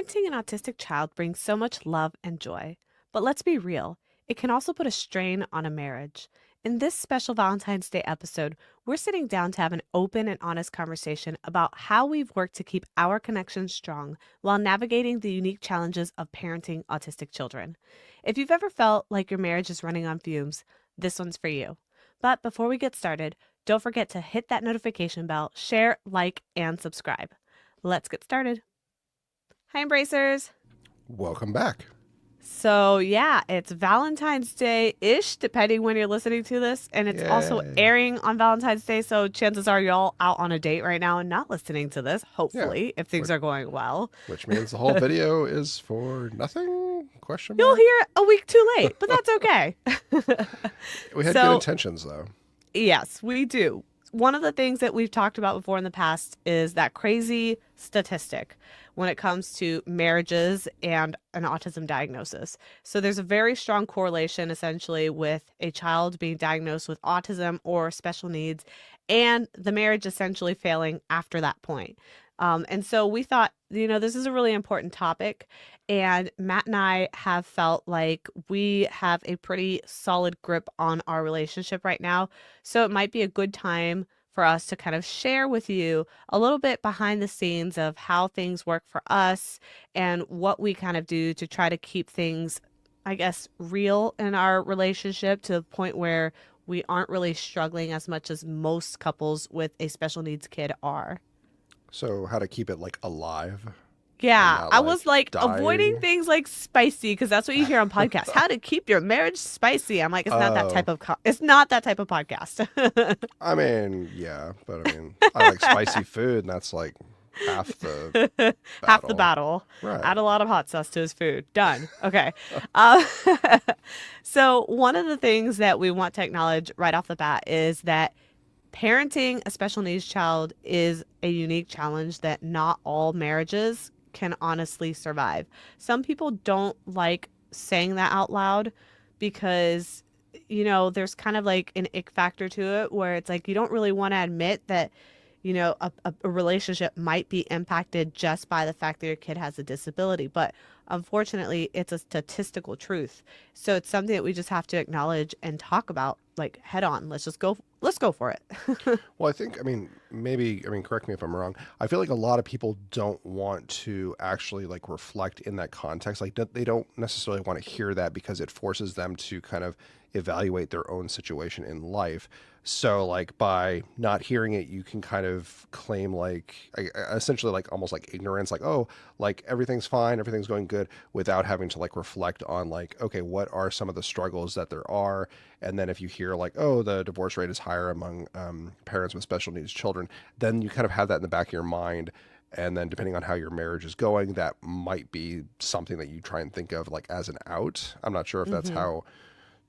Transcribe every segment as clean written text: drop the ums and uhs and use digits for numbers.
Parenting an autistic child brings so much love and joy. But let's be real, it can also put a strain on a marriage. In this special Valentine's Day episode, we're sitting down to have an open and honest conversation about how we've worked to keep our connection strong while navigating the unique challenges of parenting autistic children. If you've ever felt like your marriage is running on fumes, this one's for you. But before we get started, don't forget to hit that notification bell, share, like, and subscribe. Let's get started. Hi, Embracers. Welcome back. So, yeah, it's Valentine's Day-ish, depending when you're listening to this. And it's also Yay. airing on Valentine's Day. So chances are you're all out on a date right now and not listening to this, Yeah. hopefully, if things are going well. Which means the whole video is for nothing? Question You'll mark? hear it a week too late, but that's okay. We had So- good intentions, though. Yes, we do. One of the things that we've talked about before in the past is that crazy statistic when it comes to marriages and an autism diagnosis. So there's a very strong correlation essentially with a child being diagnosed with autism or special needs and the marriage essentially failing after that point. And so we thought, this is a really important topic. And Matt and I have felt like we have a pretty solid grip on our relationship right now. So it might be a good time for us to kind of share with you a little bit behind the scenes of how things work for us and what we kind of do to try to keep things, I guess, real in our relationship to the point where we aren't really struggling as much as most couples with a special needs kid are. So, how to keep it, alive? Yeah, not, I was avoiding dying. things like spicy because that's what you hear on podcasts. How to keep your marriage spicy. I'm like, it's not that type of it's not that type of podcast. I mean, yeah, but I like spicy food, and that's half the Half the battle. Right. Add a lot of hot sauce to his food. Done. Okay. So one of the things that we want to acknowledge right off the bat is that parenting a special needs child is a unique challenge that not all marriages can honestly survive. Some people don't like saying that out loud because, there's kind of like an ick factor to it where it's like you don't really want to admit that, a relationship might be impacted just by the fact that your kid has a disability. But unfortunately, it's a statistical truth. So it's something that we just have to acknowledge and talk about head on. Let's go for it. Well, I think, correct me if I'm wrong. I feel like a lot of people don't want to actually reflect in that context. They don't necessarily want to hear that because it forces them to kind of evaluate their own situation in life. So by not hearing it, you can kind of claim essentially almost ignorance, everything's fine, everything's going good, without having to reflect on okay, what are some of the struggles that there are. And then if you hear oh, the divorce rate is higher among parents with special needs children, then you kind of have that in the back of your mind. And then depending on how your marriage is going, that might be something that you try and think of as an out. I'm not sure if that's how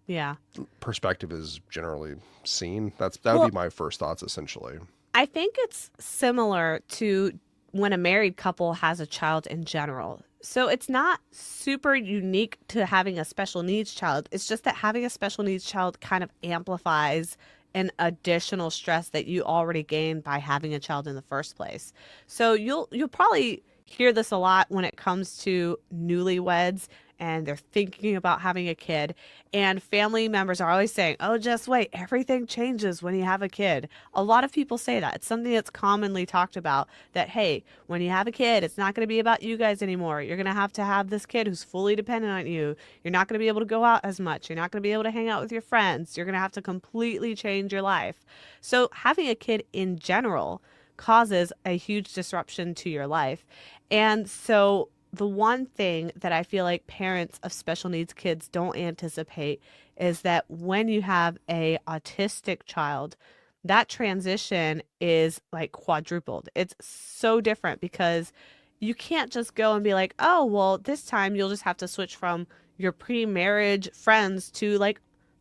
Yeah. perspective is generally seen. That would be my first thoughts, essentially. I think it's similar to when a married couple has a child in general. So it's not super unique to having a special needs child. It's just that having a special needs child kind of amplifies an additional stress that you already gained by having a child in the first place. So you'll probably hear this a lot when it comes to newlyweds and they're thinking about having a kid, and family members are always saying, oh, just wait, everything changes when you have a kid. A lot of people say that. It's something that's commonly talked about, that, hey, when you have a kid, it's not going to be about you guys anymore. You're going to have this kid who's fully dependent on you. You're not going to be able to go out as much. You're not going to be able to hang out with your friends. You're going to have to completely change your life. So having a kid in general causes a huge disruption to your life. And so the one thing that I feel like parents of special needs kids don't anticipate is that when you have a autistic child, that transition is quadrupled. It's so different because you can't just go and be like, oh, well, this time you'll just have to switch from your pre-marriage friends to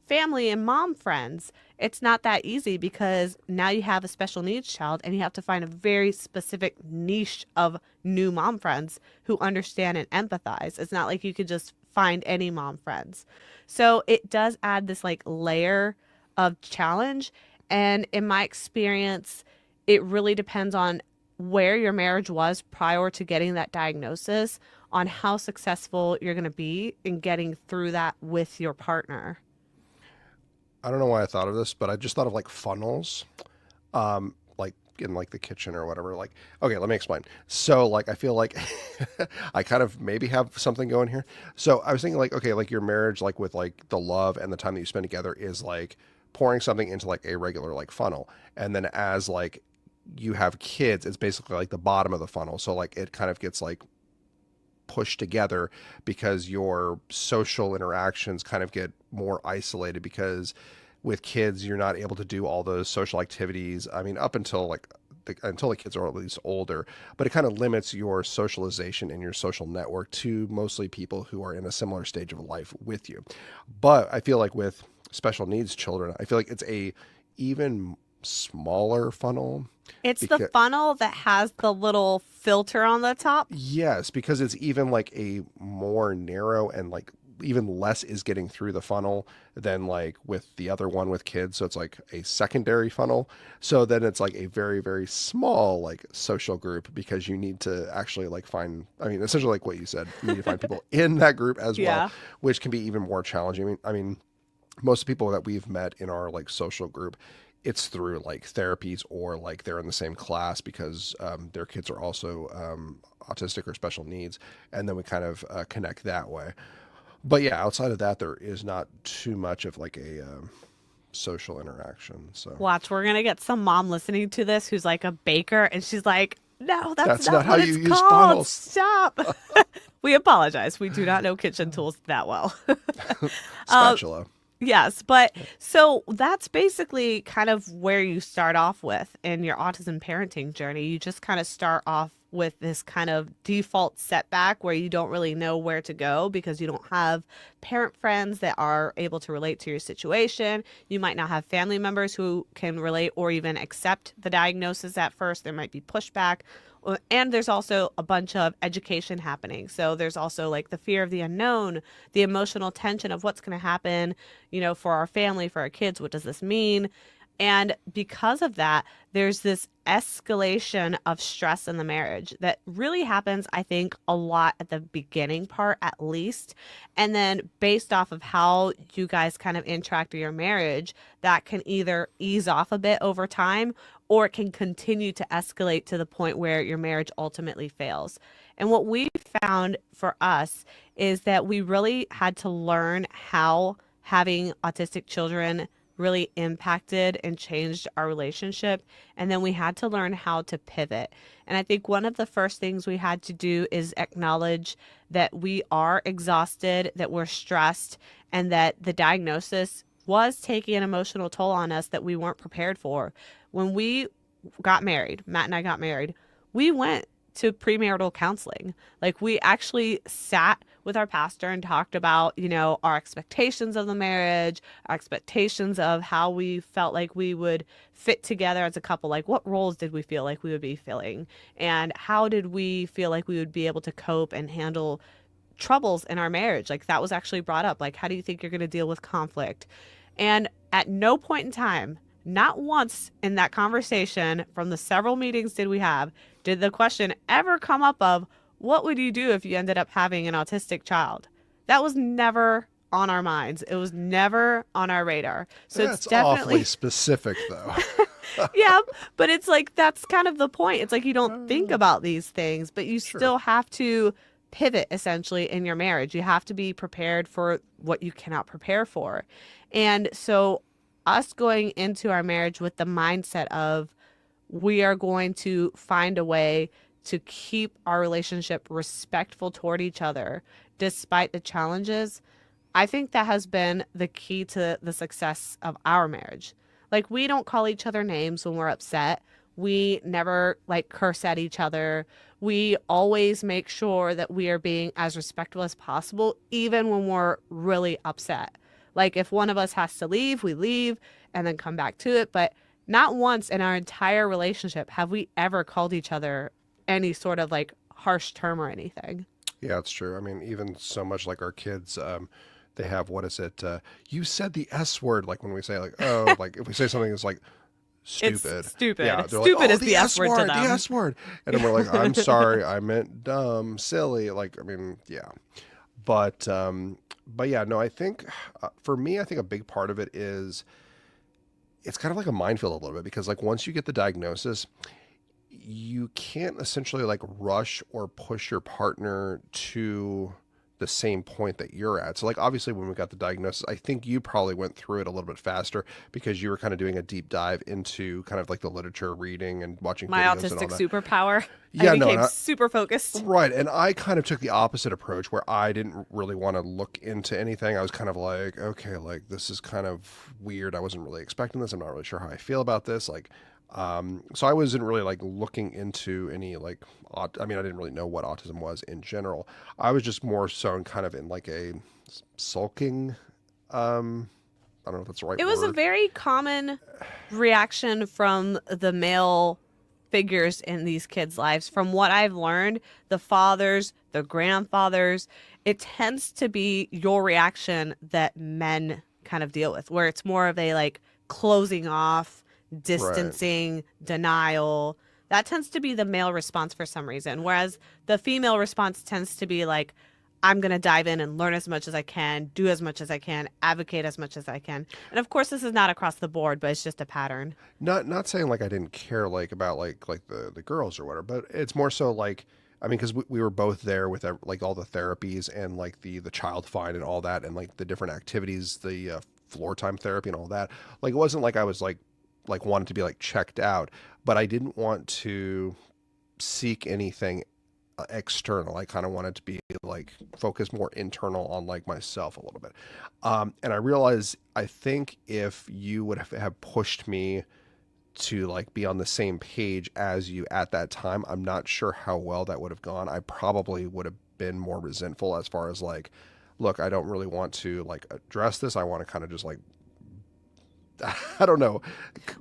family and mom friends. It's not that easy because now you have a special needs child and you have to find a very specific niche of new mom friends who understand and empathize. It's not like you could just find any mom friends. So it does add this layer of challenge. And in my experience, it really depends on where your marriage was prior to getting that diagnosis on how successful you're going to be in getting through that with your partner. I don't know why I thought of this, but I just thought of like funnels, like in like the kitchen or whatever. Like, okay, let me explain. So, like, I feel like I kind of maybe have something going here. So, I was thinking like, okay, like your marriage, like with like the love and the time that you spend together is like pouring something into like a regular like funnel, and then as like you have kids, it's basically like the bottom of the funnel. So, like, it kind of gets like pushed together because your social interactions kind of get more isolated because with kids you're not able to do all those social activities. I mean, up until like until the kids are at least older, but it kind of limits your socialization and your social network to mostly people who are in a similar stage of life with you. But I feel like with special needs children, I feel like it's a even smaller funnel It's the because funnel that has the little filter on the top. yes, because it's even like a more narrow and like even less is getting through the funnel than like with the other one with kids. So it's like a secondary funnel. So then it's like a very, very small like social group because you need to actually like find, I mean, essentially like what you said, you need to find people in that group as well, Yeah. which can be even more challenging. I mean, most people that we've met in our like social group, it's through like therapies or like they're in the same class because their kids are also autistic or special needs, and then we kind of connect that way. But yeah, outside of that, there is not too much of like a social interaction. So Watch, we're going to get some mom listening to this who's like a baker and she's like, no, that's that's not not how what you it's use called. funnels. Stop. We apologize. We do not know kitchen tools that well. um, Spatula. Yes, but so that's basically kind of where you start off with in your autism parenting journey. You just kind of start off with this kind of default setback where you don't really know where to go because you don't have parent friends that are able to relate to your situation. You might not have family members who can relate or even accept the diagnosis at first. There might be pushback. And there's also a bunch of education happening. So there's also like the fear of the unknown, the emotional tension of what's going to happen, for our family, for our kids. What does this mean? And because of that, there's this escalation of stress in the marriage that really happens, I think, a lot at the beginning part, at least. And then based off of how you guys kind of interact with your marriage, that can either ease off a bit over time or it can continue to escalate to the point where your marriage ultimately fails. And what we found for us is that we really had to learn how having autistic children really impacted and changed our relationship. And then we had to learn how to pivot. And I think one of the first things we had to do is acknowledge that we are exhausted, that we're stressed, and that the diagnosis was taking an emotional toll on us that we weren't prepared for. When we got married, Matt and I got married, we went to premarital counseling. Like we actually sat with our pastor and talked about, our expectations of the marriage, our expectations of how we felt like we would fit together as a couple. Like what roles did we feel like we would be filling? And how did we feel like we would be able to cope and handle troubles in our marriage? Like that was actually brought up. Like, how do you think you're going to deal with conflict? And at no point in time, not once in that conversation from the several meetings did we have, did the question ever come up of what would you do if you ended up having an autistic child? That was never on our minds. It was never on our radar. So it's That's awfully definitely, specific, though. yeah, but it's like that's kind of the point. It's like you don't think about these things, but you Sure. still have to pivot essentially in your marriage. You have to be prepared for what you cannot prepare for. And so, us going into our marriage with the mindset of we are going to find a way to keep our relationship respectful toward each other despite the challenges, I think that has been the key to the success of our marriage. Like, we don't call each other names when we're upset. We never like curse at each other. We always make sure that we are being as respectful as possible, even when we're really upset. Like, if one of us has to leave, we leave and then come back to it. But not once in our entire relationship have we ever called each other any sort of like harsh term or anything. Yeah, it's true. I mean, even so much like our kids, they have what is it? You said the S word, like when we say like, oh, like if we say something that's like It's stupid. Yeah, stupid. they're like, Stupid oh, is the the S S word to word, the them. S word. And then we're like, I'm sorry, I meant dumb, silly. Like, I mean, yeah. But yeah, no, I think for me, I think a big part of it is it's kind of like a minefield a little bit because like once you get the diagnosis, you can't essentially like rush or push your partner to the same point that you're at. So like obviously when we got the diagnosis, I think you probably went through it a little bit faster because you were kind of doing a deep dive into kind of like the literature reading and watching My videos and all autistic that. superpower. I Yeah, no, became super focused. right. And I kind of took the opposite approach where I didn't really want to look into anything. I was kind of like, okay, like this is kind of weird. I wasn't really expecting this. I'm not really sure how I feel about this. Like, so I wasn't really like looking into any like, I mean, I didn't really know what autism was in general. I was just more so kind of in like a sulking, I don't know if that's the right It was a word. very common reaction from the male figures in these kids' lives. From what I've learned, the fathers, the grandfathers, it tends to be your reaction that men kind of deal with, where it's more of a like closing off, Right. distancing, denial. That tends to be the male response for some reason. Whereas the female response tends to be like, I'm going to dive in and learn as much as I can, do as much as I can, advocate as much as I can. And of course, this is not across the board, but it's just a pattern. Not saying like I didn't care like about like the girls or whatever, but it's more so like I mean because we were both there with like all the therapies and like the child find and all that and like the different activities, the floor time therapy and all that. Like it wasn't like I was like wanted to be like checked out, but I didn't want to seek anything external. I kind of wanted to be like focus more internal on like myself a little bit. And I realized I think if you would have pushed me to like be on the same page as you at that time, I'm not sure how well that would have gone. I probably would have been more resentful as far as like, look, I don't really want to like address this. I want to kind of just like, I don't know,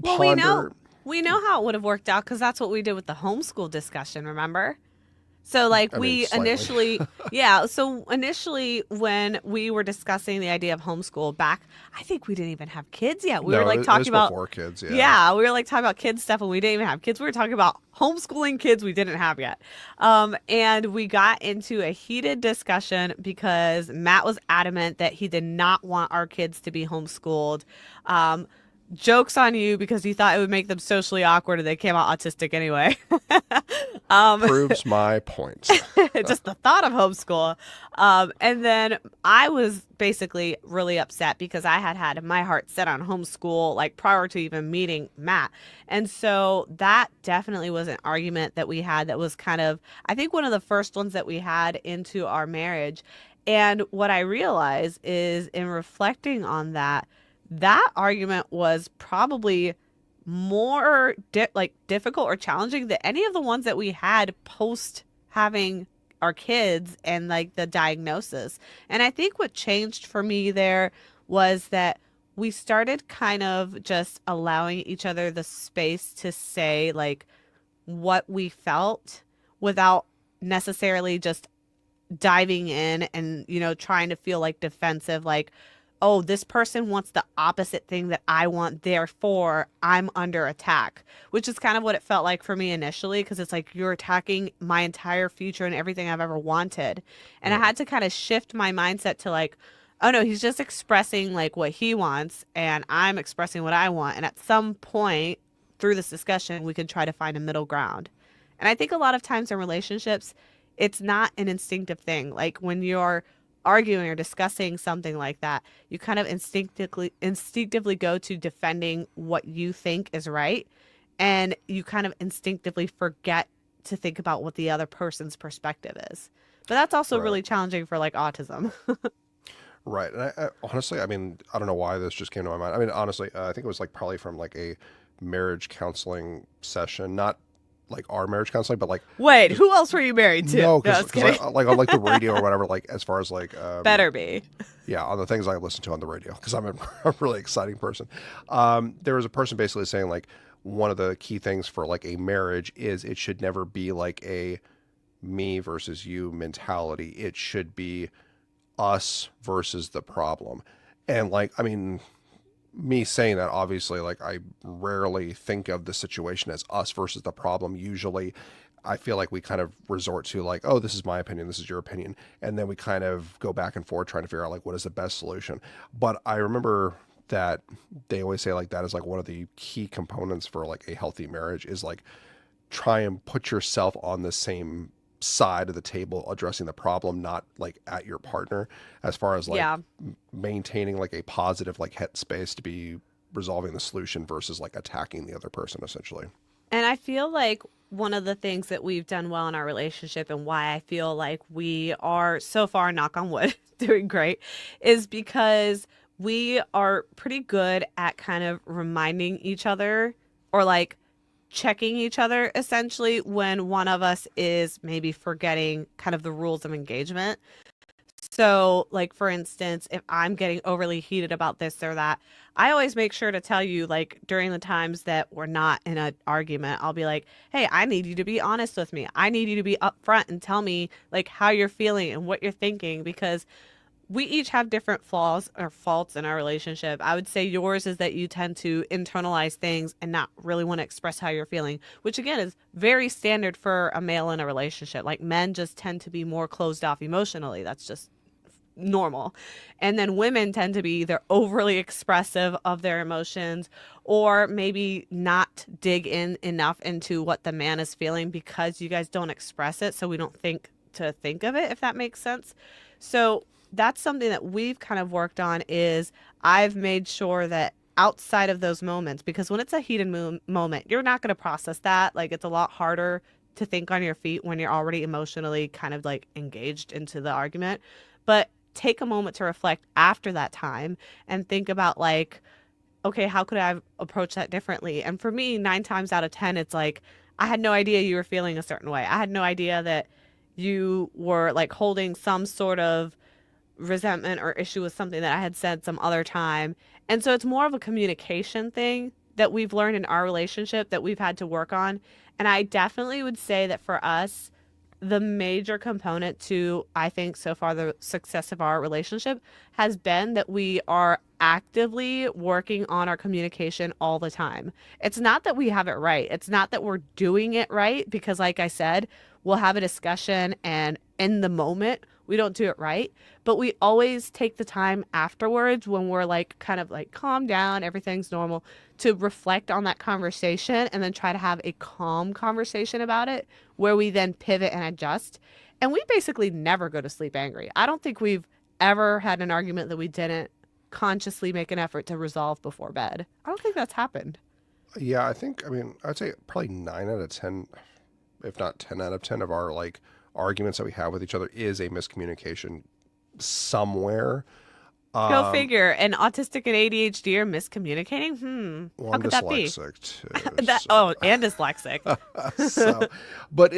Well, we know ponder. we know how it would have worked out because that's what we did with the homeschool discussion, remember? So like I mean, we slightly. initially, yeah, so initially when we were discussing the idea of homeschool back, I think we didn't even have kids yet. We were No, like it was talking about, before kids. Yeah. yeah, we were like talking about kids stuff and we didn't even have kids. We were talking about homeschooling kids we didn't have yet. And we got into a heated discussion because Matt was adamant that he did not want our kids to be homeschooled. Um, Jokes on you because he thought it would make them socially awkward and they came out autistic anyway. um, Proves my point. just the thought of homeschool. And then I was basically really upset because I had had my heart set on homeschool like prior to even meeting Matt. And so that definitely was an argument that we had that was kind of, I think, one of the first ones that we had into our marriage. And what I realized is in reflecting on that, that argument was probably more like difficult or challenging than any of the ones that we had post having our kids and like the diagnosis. And I think what changed for me there was that we started kind of just allowing each other the space to say like what we felt without necessarily just diving in and trying to feel like defensive, like, oh, this person wants the opposite thing that I want, therefore I'm under attack, which is kind of what it felt like for me initially, because it's like you're attacking my entire future and everything I've ever wanted. And I Yeah. had to kind of shift my mindset to like, oh no, he's just expressing like what he wants and I'm expressing what I want, and at some point through this discussion we can try to find a middle ground. And I think a lot of times in relationships it's not an instinctive thing. Like when you're arguing or discussing something like that, you kind of instinctively go to defending what you think is right, and you kind of instinctively forget to think about what the other person's perspective is. But that's also Right. really challenging for like autism. Right. And I honestly, I mean, I don't know why this just came to my mind. I mean, honestly, I think it was like probably from like a marriage counseling session, not like our marriage counseling, but like Wait, just who else were you married to? no, No, I because was kidding. I like on like the radio or whatever, like as far as like Better be. yeah, on the things I listen to on the radio because I'm a really exciting person. There was a person basically saying like one of the key things for like a marriage is it should never be like a me versus you mentality. It should be us versus the problem. And like, I mean, me saying that, obviously, like, I rarely think of the situation as us versus the problem. Usually I feel like we kind of resort to like, oh, this is my opinion, this is your opinion, and then we kind of go back and forth trying to figure out like what is the best solution. But I remember that they always say like that is like one of the key components for like a healthy marriage is like try and put yourself on the same side of the table addressing the problem, not like at your partner, as far as like Yeah. maintaining like a positive like headspace to be resolving the solution versus like attacking the other person essentially. And I feel like one of the things that we've done well in our relationship and why I feel like we are so far, knock on wood, doing great is because we are pretty good at kind of reminding each other or like checking each other essentially when one of us is maybe forgetting kind of the rules of engagement. So, like for instance, if I'm getting overly heated about this or that, I always make sure to tell you, like during the times that we're not in an argument, I'll be like, "Hey, I need you to be honest with me. I need you to be upfront and tell me like how you're feeling and what you're thinking because we each have different flaws or faults in our relationship. I would say yours is that you tend to internalize things and not really want to express how you're feeling, which again is very standard for a male in a relationship. Like men just tend to be more closed off emotionally. That's just normal. And then women tend to be either overly expressive of their emotions or maybe not dig in enough into what the man is feeling because you guys don't express it. So we don't think to think of it, if that makes sense. So that's something that we've kind of worked on is I've made sure that outside of those moments, because when it's a heated moment, you're not going to process that. Like it's a lot harder to think on your feet when you're already emotionally kind of like engaged into the argument. But take a moment to reflect after that time and think about like, okay, how could I have approached that differently? And for me, 9 times out of 10, it's like, I had no idea you were feeling a certain way. I had no idea that you were like holding some sort of resentment or issue with something that I had said some other time. And so it's more of a communication thing that we've learned in our relationship that we've had to work on. And I definitely would say that for us, the major component to, I think, so far the success of our relationship has been that we are actively working on our communication all the time. It's not that we have it right. It's not that we're doing it right because, like I said, we'll have a discussion and in the moment, we don't do it right. But we always take the time afterwards when we're like kind of like calm down, everything's normal, to reflect on that conversation and then try to have a calm conversation about it where we then pivot and adjust. And we basically never go to sleep angry. I don't think we've ever had an argument that we didn't consciously make an effort to resolve before bed. I don't think that's happened. Yeah, I think, I mean, I'd say probably 9 out of 10, if not 10 out of 10 of our like arguments that we have with each other is a miscommunication somewhere. Go Um, figure. And autistic and ADHD are miscommunicating? well, How I'm could that be? dyslexic too, That so, oh, and dyslexic. so, but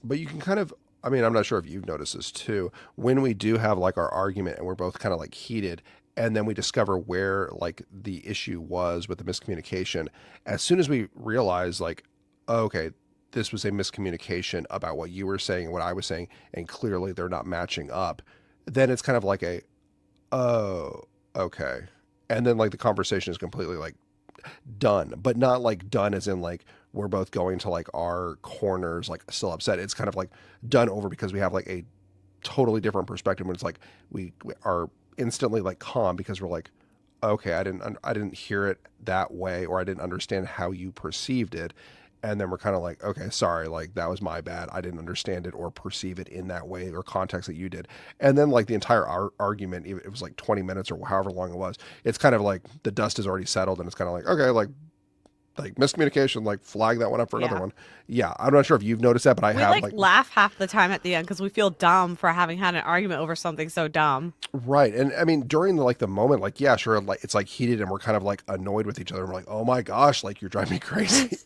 but you can kind of, I mean, I'm not sure if you've noticed this too. When we do have like our argument and we're both kind of like heated, and then we discover where like the issue was with the miscommunication, as soon as we realize like, oh, okay, this was a miscommunication about what you were saying and what I was saying, and clearly they're not matching up, then it's kind of like a, oh, okay. And then like the conversation is completely like done, but not like done as in like we're both going to like our corners, like still upset. It's kind of like done over because we have like a totally different perspective when it's like we are instantly like calm because we're like, okay, I didn't hear it that way, or I didn't understand how you perceived it. And then we're kind of like, okay, sorry, like that was my bad. I didn't understand it or perceive it in that way or context that you did. And then like the entire argument, it was like 20 minutes or however long it was. It's kind of like the dust is already settled and it's kind of like, okay, like miscommunication, like flag that one up for another Yeah. one. Yeah, I'm not sure if you've noticed that, but I We have like like laugh half the time at the end because we feel dumb for having had an argument over something so dumb. right. And I mean during the like the moment, like yeah, sure, like it's like heated and we're kind of like annoyed with each other. And we're like, oh my gosh, like you're driving me crazy.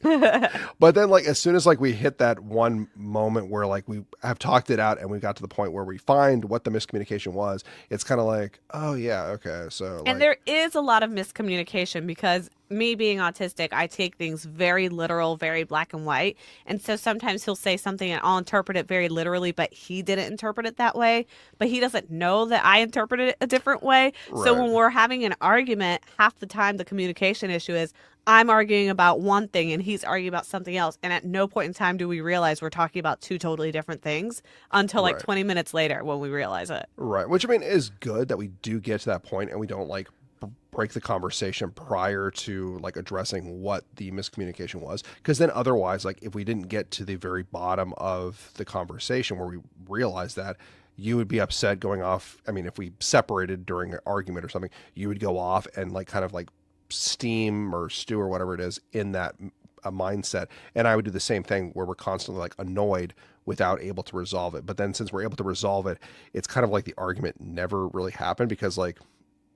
But then like as soon as like we hit that one moment where like we have talked it out and we got to the point where we find what the miscommunication was, it's kind of like, oh yeah, okay, so And like there is a lot of miscommunication because me being autistic, I take things very literal, very black and white. And so sometimes he'll say something and I'll interpret it very literally, but he didn't interpret it that way. But he doesn't know that I interpreted it a different way. So Right. when we're having an argument, half the time the communication issue is I'm arguing about one thing and he's arguing about something else. And at no point in time do we realize we're talking about two totally different things until like Right. 20 minutes later when we realize it. Right. Which I mean is good that we do get to that point and we don't like break the conversation prior to like addressing what the miscommunication was, because then otherwise, like if we didn't get to the very bottom of the conversation where we realized that, you would be upset going off. I mean, if we separated during an argument or something, you would go off and like kind of like steam or stew or whatever it is in that a mindset, and I would do the same thing where we're constantly like annoyed without able to resolve it. But then since we're able to resolve it, it's kind of like the argument never really happened, because like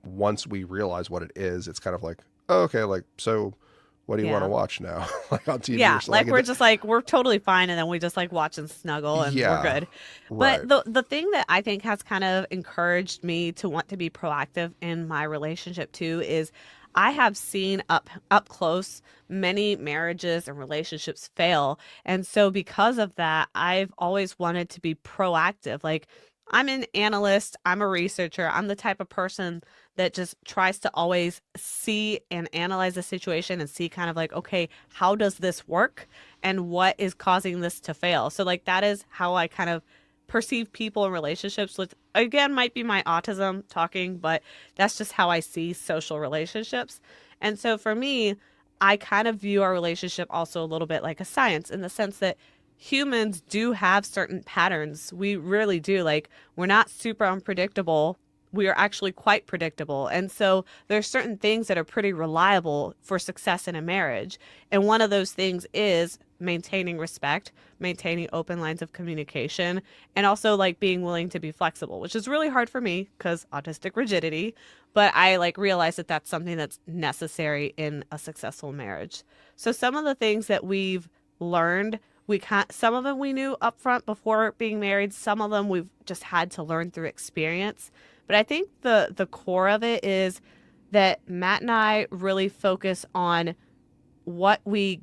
once we realize what it is, it's kind of like, oh, okay, like, so what do you want to Yeah. watch now? Like on TV Yeah, or something. like we're just like we're totally fine, and then we just like watch and snuggle, and we're Yeah, good. right. But the thing that I think has kind of encouraged me to want to be proactive in my relationship too is I have seen up close many marriages and relationships fail, and so because of that, I've always wanted to be proactive. Like I'm an analyst, I'm a researcher, I'm the type of person that just tries to always see and analyze the situation and see kind of like, okay, how does this work and what is causing this to fail? So, like, that is how I kind of perceive people in relationships, which again might be my autism talking, but that's just how I see social relationships. And so, for me, I kind of view our relationship also a little bit like a science in the sense that humans do have certain patterns. We really do. Like, we're not super unpredictable, we are actually quite predictable. And so there's certain things that are pretty reliable for success in a marriage. And one of those things is maintaining respect, maintaining open lines of communication, and also like being willing to be flexible, which is really hard for me because autistic rigidity, but I like realize that that's something that's necessary in a successful marriage. So some of the things that we've learned, we can't, some of them we knew upfront before being married, some of them we've just had to learn through experience. But I think the core of it is that Matt and I really focus on what we,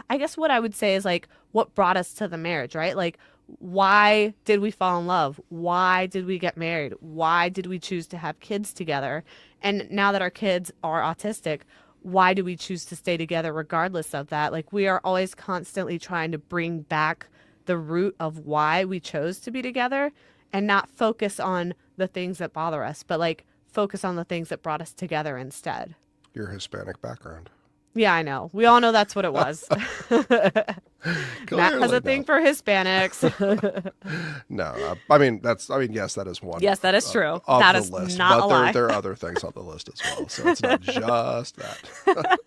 I guess what I would say is like what brought us to the marriage, right? Like, why did we fall in love? Why did we get married? Why did we choose to have kids together? And now that our kids are autistic, why do we choose to stay together regardless of that? Like, we are always constantly trying to bring back the root of why we chose to be together and not focus on the things that bother us, but like focus on the things that brought us together instead. Your Hispanic background. Yeah, I know. We all know that's what it was. Matt has Clearly, a thing no. for Hispanics. No, I mean that's. I mean, yes, that is one Yes, that is true. of That the is list, not but a lie. there are other things on the list as well. So it's not just that. But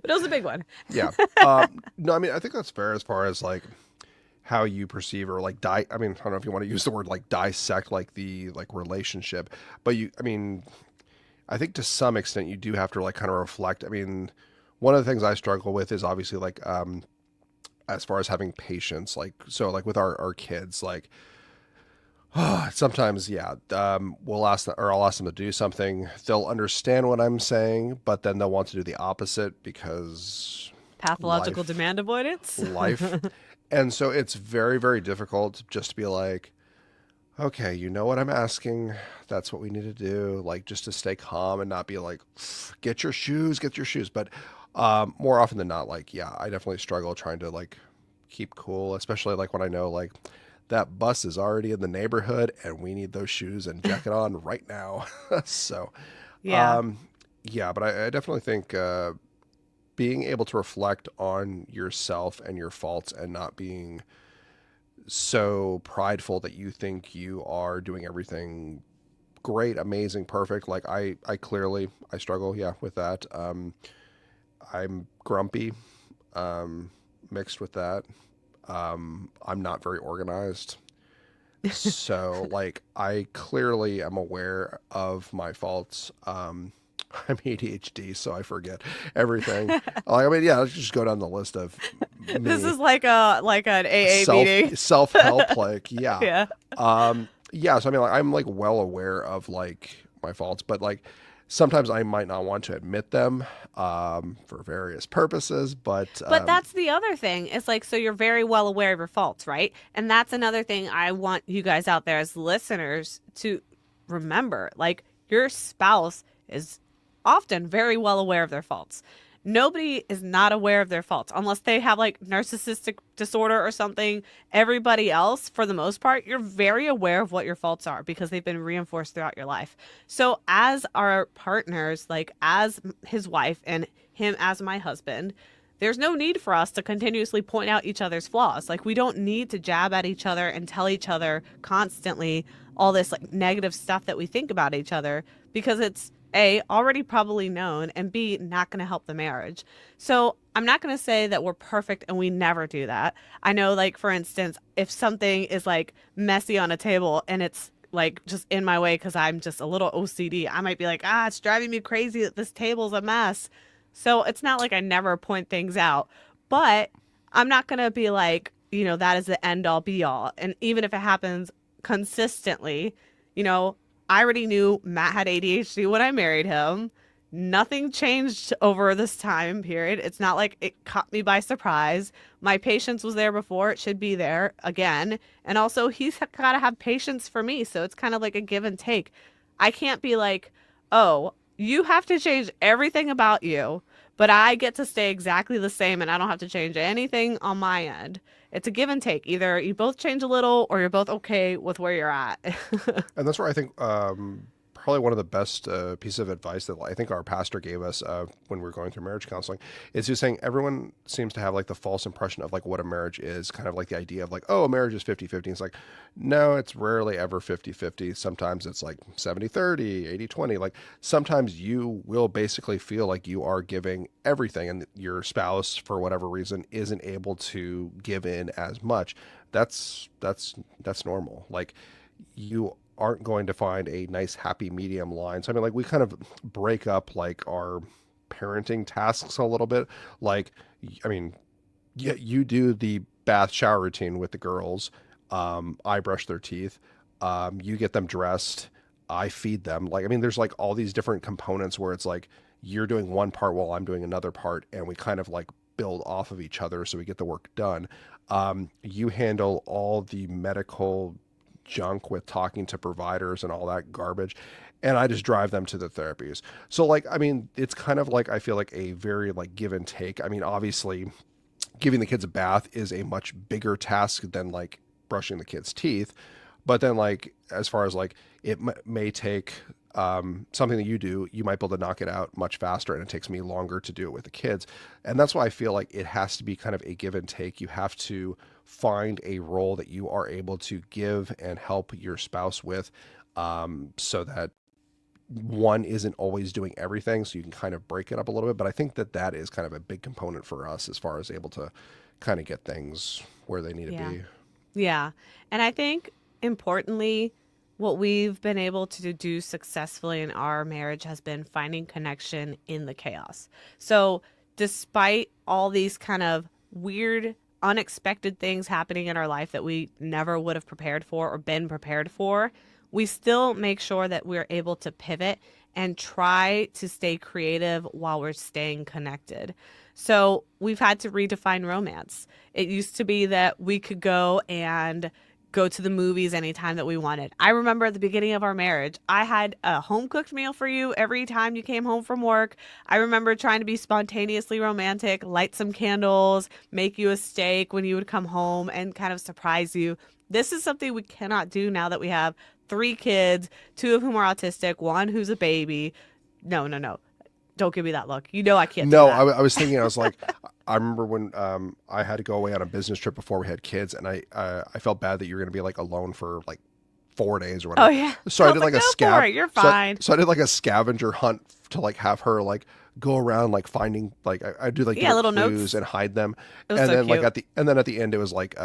it was a big one. Yeah. No, I mean, I think that's fair as far as like how you perceive or like I mean, I don't know if you want to use the word like dissect like the like relationship, but you. I mean, I think to some extent you do have to like kind of reflect. I mean, one of the things I struggle with is obviously like as far as having patience, like so like with our kids, like sometimes, yeah, we'll ask them, or I'll ask them to do something. They'll understand what I'm saying, but then they'll want to do the opposite because Pathological life, demand avoidance. life. And so it's very, very difficult just to be like, okay, you know what I'm asking. That's what we need to do. Like just to stay calm and not be like, get your shoes, get your shoes. But more often than not, like, yeah, I definitely struggle trying to like keep cool, especially like when I know like that bus is already in the neighborhood and we need those shoes and jacket on right now. So, Yeah. um, yeah, but I definitely think being able to reflect on yourself and your faults and not being so prideful that you think you are doing everything great, amazing, perfect. Like I clearly, I struggle, yeah, with that. I'm grumpy, mixed with that. I'm not very organized. So like I clearly am aware of my faults. I'm ADHD, so I forget everything. Like, I mean, yeah, let's just go down the list of This me is like an AA self meeting. self help. Like, yeah, Yeah. yeah. So I mean, like, I'm like well aware of like my faults, but like sometimes I might not want to admit them for various purposes, but But that's the other thing. It's like, so you're very well aware of your faults, right? And that's another thing I want you guys out there as listeners to remember. Like, your spouse is often very well aware of their faults. Nobody is not aware of their faults unless they have like narcissistic disorder or something. Everybody else, for the most part, you're very aware of what your faults are because they've been reinforced throughout your life. So, as our partners, like as his wife and him as my husband, there's no need for us to continuously point out each other's flaws. Like, we don't need to jab at each other and tell each other constantly all this like negative stuff that we think about each other because it's A, already probably known, and B, not going to help the marriage. So I'm not going to say that we're perfect and we never do that. I know, like, for instance, if something is like messy on a table and it's like just in my way because I'm just a little OCD, I might be like, it's driving me crazy that this table's a mess. So it's not like I never point things out, but I'm not going to be like, that is the end all be all. And even if it happens consistently, you know, I already knew Matt had ADHD when I married him. Nothing changed over this time period. It's not like it caught me by surprise. My patience was there before. It should be there again. And also, he's got to have patience for me. So it's kind of like a give and take. I can't be like, oh, you have to change everything about you, but I get to stay exactly the same and I don't have to change anything on my end. It's a give and take. Either you both change a little or you're both okay with where you're at. and that's where I think probably one of the best pieces of advice that I think our pastor gave us when we were going through marriage counseling is he was saying everyone seems to have like the false impression of like what a marriage is, kind of like the idea of like, oh, a marriage is 50-50. It's like, no, it's rarely ever 50-50. Sometimes it's like 70-30, 80-20. Like sometimes you will basically feel like you are giving everything and your spouse, for whatever reason, isn't able to give in as much. That's normal. Like you aren't going to find a nice happy medium line. So I mean, like we kind of break up like our parenting tasks a little bit. Like, I mean, yeah, you do the bath shower routine with the girls. I brush their teeth. You get them dressed. I feed them. Like, I mean, there's like all these different components where it's like you're doing one part while I'm doing another part, and we kind of like build off of each other so we get the work done. You handle all the medical junk with talking to providers and all that garbage, and I just drive them to the therapies. So like, I mean, it's kind of like I feel like a very like give and take. I mean, obviously giving the kids a bath is a much bigger task than like brushing the kids' teeth. But then like as far as like it may take something that you do, you might be able to knock it out much faster, and it takes me longer to do it with the kids. And that's why I feel like it has to be kind of a give and take. You have to find a role that you are able to give and help your spouse with, so that one isn't always doing everything, so you can kind of break it up a little bit. But I think that that is kind of a big component for us as far as able to kind of get things where they need to Yeah. be. Yeah. And I think importantly, what we've been able to do successfully in our marriage has been finding connection in the chaos. So, despite all these kind of weird, unexpected things happening in our life that we never would have prepared for or been prepared for, we still make sure that we're able to pivot and try to stay creative while we're staying connected. So, we've had to redefine romance. It used to be that we could go to the movies anytime that we wanted. I remember at the beginning of our marriage, I had a home cooked meal for you every time you came home from work. I remember trying to be spontaneously romantic, light some candles, make you a steak when you would come home and kind of surprise you. This is something we cannot do now that we have 3 kids, 2 of whom are autistic, 1 who's a baby. No, no, no. Don't give me that look. I can't do No, that. I was thinking, I was like, I remember when I had to go away on a business trip before we had kids, and I felt bad that you were going to be like alone for like 4 days or Oh, whatever. yeah. So I I was did like, like a go for scab. it. You're So fine. so I did like a scavenger hunt to like have her like go around like finding like I do like Yeah, different little clues notes. and hide them, It was and so then like cute. at the end it was like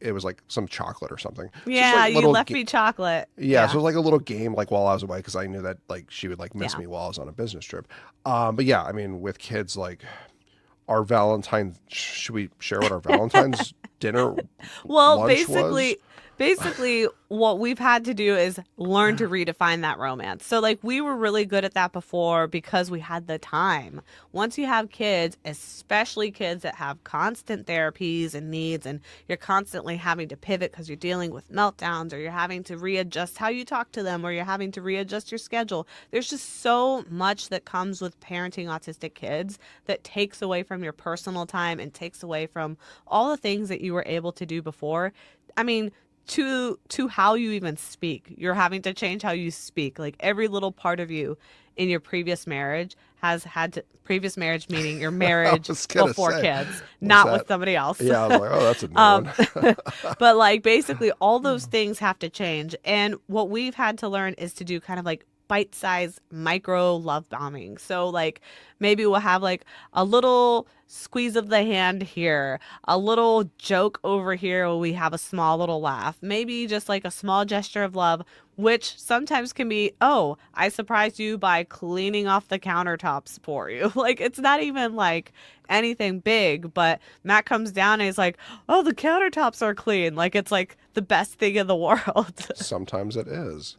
it was like some chocolate or something. So it's Yeah, like you little left me chocolate. yeah, so Yeah. it was like a little game like while I was away because I knew that like she would like miss Yeah. me while I was on a business trip. But yeah, I mean with kids like our Valentine, should we share what our Valentine's dinner Well, lunch was? basically, basically what we've had to do is learn to redefine that romance. So like we were really good at that before because we had the time. Once you have kids, especially kids that have constant therapies and needs, and you're constantly having to pivot because you're dealing with meltdowns, or you're having to readjust how you talk to them, or you're having to readjust your schedule. There's just so much that comes with parenting autistic kids that takes away from your personal time and takes away from all the things that you were able to do before. I mean, to how you even speak. You're having to change how you speak. Like every little part of you in your previous marriage has had to, previous marriage meaning your I marriage was gonna before say, kids, was not with that? somebody else. Yeah, I was like, oh, that's a new um, one. but like basically all those things have to change. And what we've had to learn is to do kind of like bite-sized micro love bombing. So like maybe we'll have like a little squeeze of the hand here, a little joke over here where we have a small little laugh, maybe just like a small gesture of love, which sometimes can be, oh, I surprised you by cleaning off the countertops for you. Like it's not even like anything big, but Matt comes down and he's like, oh, the countertops are clean. Like it's like the best thing in the world. Sometimes it is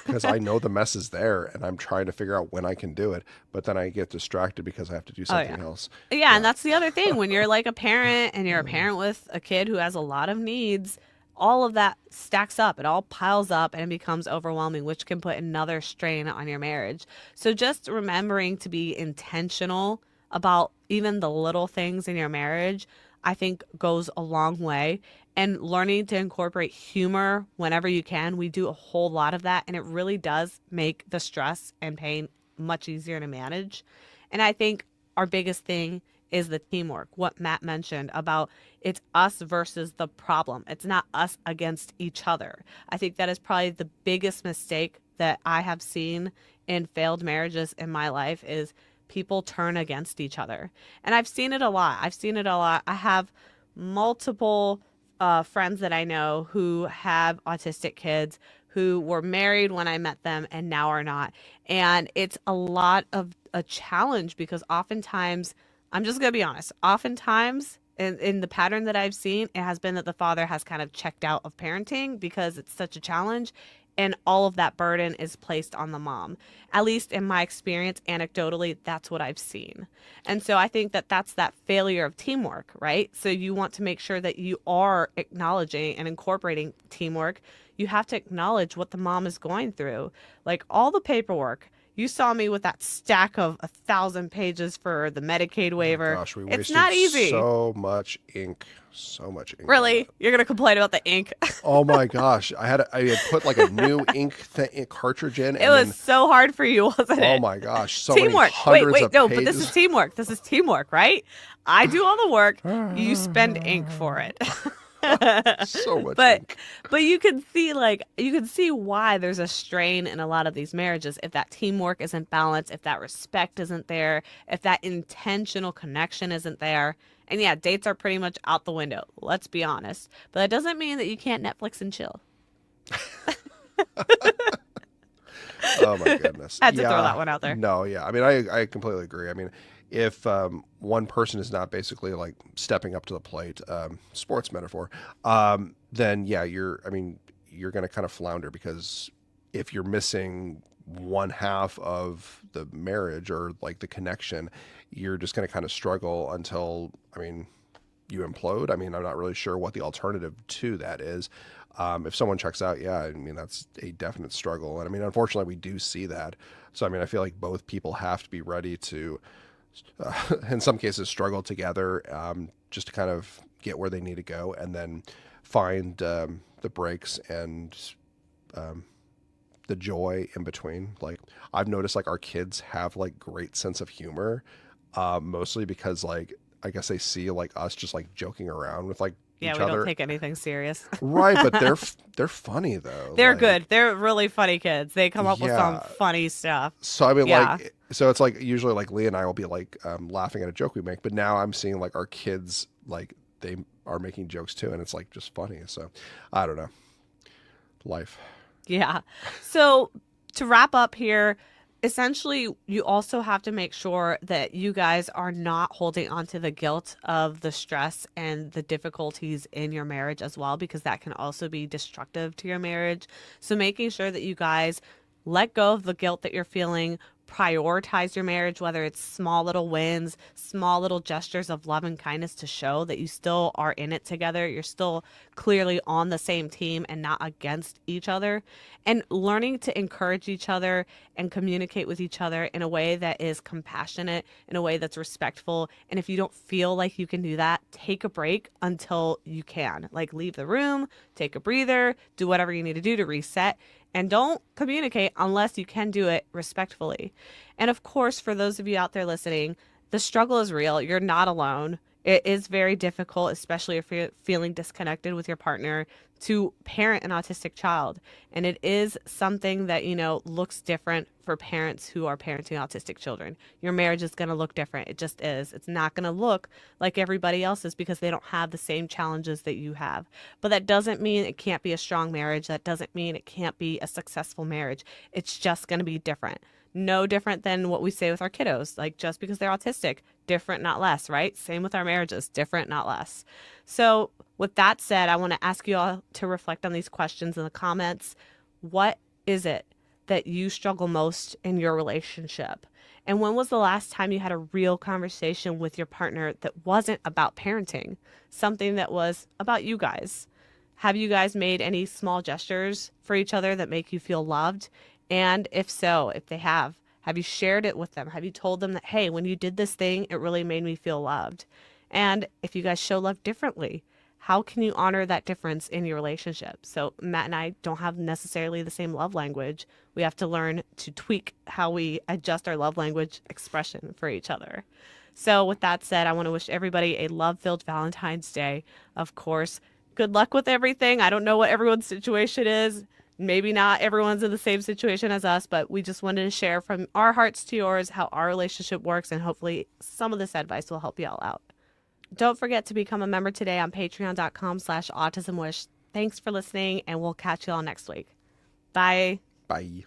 because I know the mess is there and I'm trying to figure out when I can do it, but then I get distracted because I have to do Oh yeah. something else. Yeah, and Yeah. that's the other thing. When you're like a parent and you're a parent with a kid who has a lot of needs, all of that stacks up. It all piles up and it becomes overwhelming, which can put another strain on your marriage. So just remembering to be intentional about even the little things in your marriage, I think goes a long way. And learning to incorporate humor whenever you can. We do a whole lot of that, and it really does make the stress and pain much easier to manage. And I think our biggest thing is the teamwork, what Matt mentioned about it's us versus the problem. It's not us against each other. I think that is probably the biggest mistake that I have seen in failed marriages in my life is people turn against each other. And I've seen it a lot. I've seen it a lot. I have multiple friends that I know who have autistic kids who were married when I met them and now are not. And it's a lot of a challenge because oftentimes, I'm just going to be honest, oftentimes in the pattern that I've seen, it has been that the father has kind of checked out of parenting because it's such a challenge. And all of that burden is placed on the mom. At least in my experience, anecdotally, that's what I've seen. And so I think that that's that failure of teamwork, right? So you want to make sure that you are acknowledging and incorporating teamwork. You have to acknowledge what the mom is going through. Like all the paperwork. You saw me with that stack of 1,000 pages for the Medicaid Oh my waiver. gosh, we It's wasted not easy. so much ink, so much ink on that. Really? You're going to complain about the ink? Oh my gosh, I had put like a new ink cartridge in, It and was then so hard for you, wasn't oh it? my gosh, so many Teamwork. Wait, hundreds wait, of no, but this is pages. teamwork. This is teamwork, right? I do all the work. You spend ink for it. So much but ink. but you can see like you can see why there's a strain in a lot of these marriages if that teamwork isn't balanced, if that respect isn't there, if that intentional connection isn't there. And yeah, dates are pretty much out the window. Let's be honest. But that doesn't mean that you can't Netflix and chill. Oh my goodness. Had to throw Yeah. that one out there. No, yeah. I mean, I completely agree. I mean, if one person is not basically like stepping up to the plate, sports metaphor, then yeah, I mean, you're going to kind of flounder because if you're missing one half of the marriage or like the connection, you're just going to kind of struggle until, I mean, you implode. I mean, I'm not really sure what the alternative to that is. If someone checks out, yeah, I mean, that's a definite struggle. And I mean, unfortunately, we do see that. So, I mean, I feel like both people have to be ready to, in some cases, struggle together just to kind of get where they need to go and then find the breaks and um, the joy in between. Like, I've noticed like our kids have like great sense of humor, mostly because like, I guess they see like us just like joking around with like Yeah, each we don't other. take anything serious. Right, but they're funny though. They're Like, good. They're really funny kids. They come up with some yeah. funny stuff. So I mean, Yeah. like, so it's like usually like Leah and I will be like laughing at a joke we make, but now I'm seeing like our kids like they are making jokes too, and it's like just funny. So I don't know, life. Yeah. So to wrap up here, Essentially, you also have to make sure that you guys are not holding on to the guilt of the stress and the difficulties in your marriage as well, because that can also be destructive to your marriage. So, making sure that you guys let go of the guilt that you're feeling, prioritize your marriage, whether it's small little wins, small little gestures of love and kindness to show that you still are in it together. You're still clearly on the same team and not against each other. And learning to encourage each other and communicate with each other in a way that is compassionate, in a way that's respectful. And if you don't feel like you can do that, take a break until you can. Like leave the room, take a breather, do whatever you need to do to reset, and don't communicate unless you can do it respectfully. And of course, for those of you out there listening, the struggle is real. You're not alone. It is very difficult, especially if you're feeling disconnected with your partner, to parent an autistic child. And it is something that, looks different for parents who are parenting autistic children. Your marriage is going to look different. It just is. It's not going to look like everybody else's because they don't have the same challenges that you have. But that doesn't mean it can't be a strong marriage. That doesn't mean it can't be a successful marriage. It's just going to be different. No different than what we say with our kiddos. Like just because they're autistic, different, not less, right? Same with our marriages, different, not less. So, with that said, I want to ask you all to reflect on these questions in the comments. What is it that you struggle most in your relationship? And when was the last time you had a real conversation with your partner that wasn't about parenting, something that was about you guys? Have you guys made any small gestures for each other that make you feel loved? And if so, if they have you shared it with them? Have you told them that, hey, when you did this thing, it really made me feel loved? And if you guys show love differently, how can you honor that difference in your relationship? So Matt and I don't have necessarily the same love language. We have to learn to tweak how we adjust our love language expression for each other. So with that said, I want to wish everybody a love-filled Valentine's Day. Of course, good luck with everything. I don't know what everyone's situation is. Maybe not everyone's in the same situation as us, but we just wanted to share from our hearts to yours how our relationship works, and hopefully some of this advice will help you all out. Don't forget to become a member today on patreon.com/autismwish. Thanks for listening, and we'll catch you all next week. Bye. Bye.